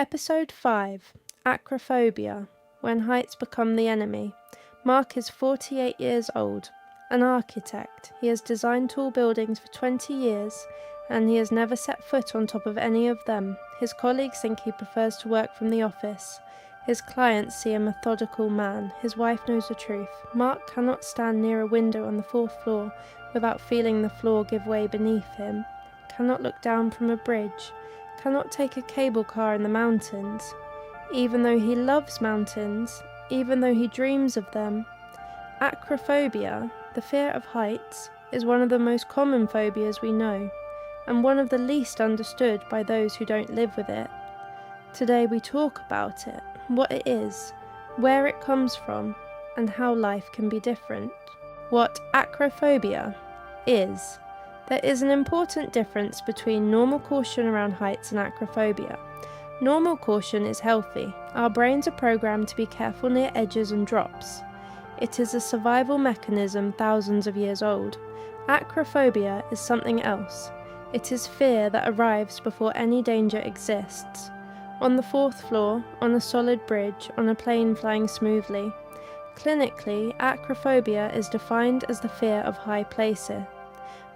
Episode 5, Acrophobia, When Heights Become the Enemy. Mark is 48 years old, an architect. He has designed tall buildings for 20 years, and he has never set foot on top of any of them. His colleagues think he prefers to work from the office. His clients see a methodical man. His wife knows the truth. Mark cannot stand near a window on the 4th floor without feeling the floor give way beneath him, cannot look down from a bridge, cannot take a cable car in the mountains, even though he loves mountains, even though he dreams of them. Acrophobia, the fear of heights, is one of the most common phobias we know, and one of the least understood by those who don't live with it. Today we talk about it, what it is, where it comes from, and how life can be different. What acrophobia is. There is an important difference between normal caution around heights and acrophobia. Normal caution is healthy. Our brains are programmed to be careful near edges and drops. It is a survival mechanism thousands of years old. Acrophobia is something else. It is fear that arrives before any danger exists. On the 4th floor, on a solid bridge, on a plane flying smoothly. Clinically, acrophobia is defined as the fear of high places.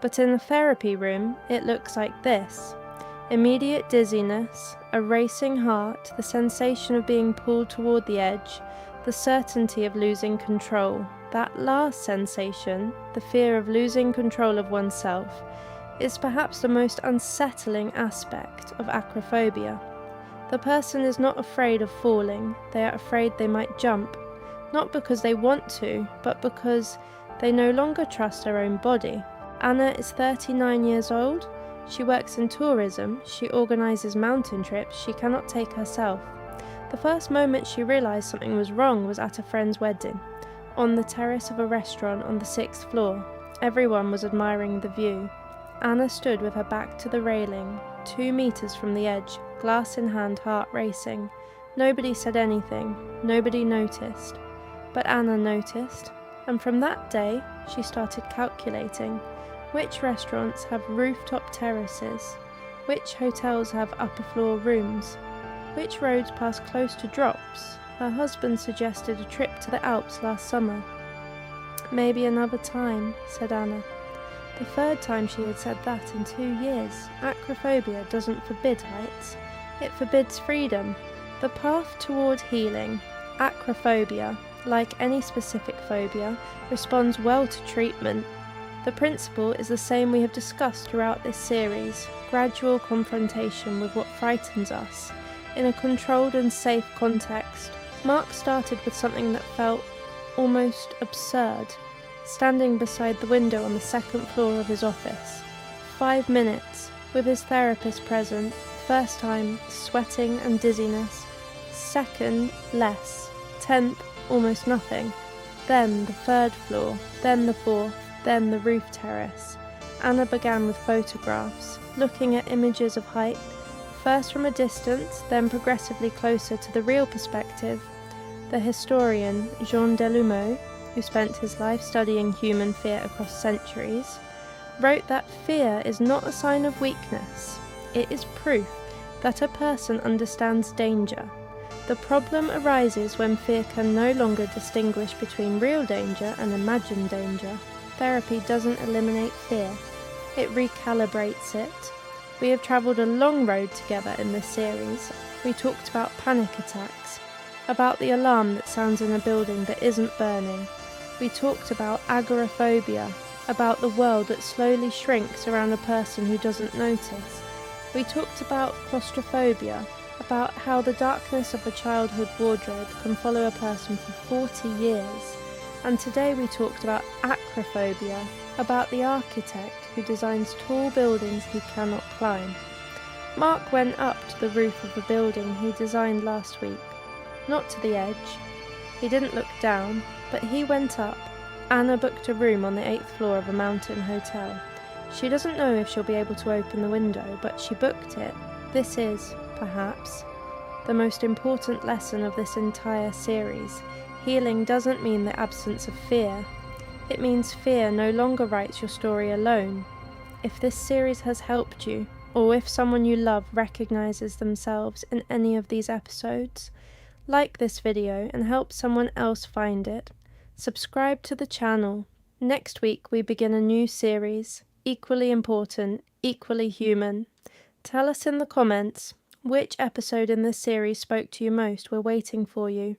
But in the therapy room, it looks like this. Immediate dizziness, a racing heart, the sensation of being pulled toward the edge, the certainty of losing control. That last sensation, the fear of losing control of oneself, is perhaps the most unsettling aspect of acrophobia. The person is not afraid of falling, they are afraid they might jump, not because they want to, but because they no longer trust their own body. Anna is 39 years old. She works in tourism. She organises mountain trips she cannot take herself. The first moment she realised something was wrong was at a friend's wedding, on the terrace of a restaurant on the 6th floor. Everyone was admiring the view. Anna stood with her back to the railing, 2 meters from the edge, glass in hand, heart racing. Nobody said anything. Nobody noticed. But Anna noticed, and from that day she started calculating. Which restaurants have rooftop terraces? Which hotels have upper floor rooms? Which roads pass close to drops? Her husband suggested a trip to the Alps last summer. Maybe another time, said Anna. The 3rd time she had said that in 2 years. Acrophobia doesn't forbid heights. It forbids freedom. The path toward healing. Acrophobia, like any specific phobia, responds well to treatment. The principle is the same we have discussed throughout this series, gradual confrontation with what frightens us, in a controlled and safe context. Mark started with something that felt almost absurd, standing beside the window on the 2nd floor of his office. 5 minutes, with his therapist present. First time, sweating and dizziness. 2nd, less. 10th, almost nothing. Then the 3rd floor, then the 4th. Then the roof terrace. Anna began with photographs, looking at images of height, first from a distance, then progressively closer to the real perspective. The historian Jean Delumeau, who spent his life studying human fear across centuries, wrote that fear is not a sign of weakness. It is proof that a person understands danger. The problem arises when fear can no longer distinguish between real danger and imagined danger. Therapy doesn't eliminate fear, it recalibrates it. We have travelled a long road together in this series. We talked about panic attacks, about the alarm that sounds in a building that isn't burning. We talked about agoraphobia, about the world that slowly shrinks around a person who doesn't notice. We talked about claustrophobia, about how the darkness of a childhood wardrobe can follow a person for 40 years. And today we talked about acrophobia, about the architect who designs tall buildings he cannot climb. Mark went up to the roof of a building he designed last week, not to the edge. He didn't look down, but he went up. Anna booked a room on the 8th floor of a mountain hotel. She doesn't know if she'll be able to open the window, but she booked it. This is, perhaps, the most important lesson of this entire series. Healing doesn't mean the absence of fear. It means fear no longer writes your story alone. If this series has helped you, or if someone you love recognizes themselves in any of these episodes. Like this video and help someone else find it. Subscribe to the channel. Next week we begin a new series, equally important, equally human. Tell us in the comments which episode in this series spoke to you most. We're waiting for you.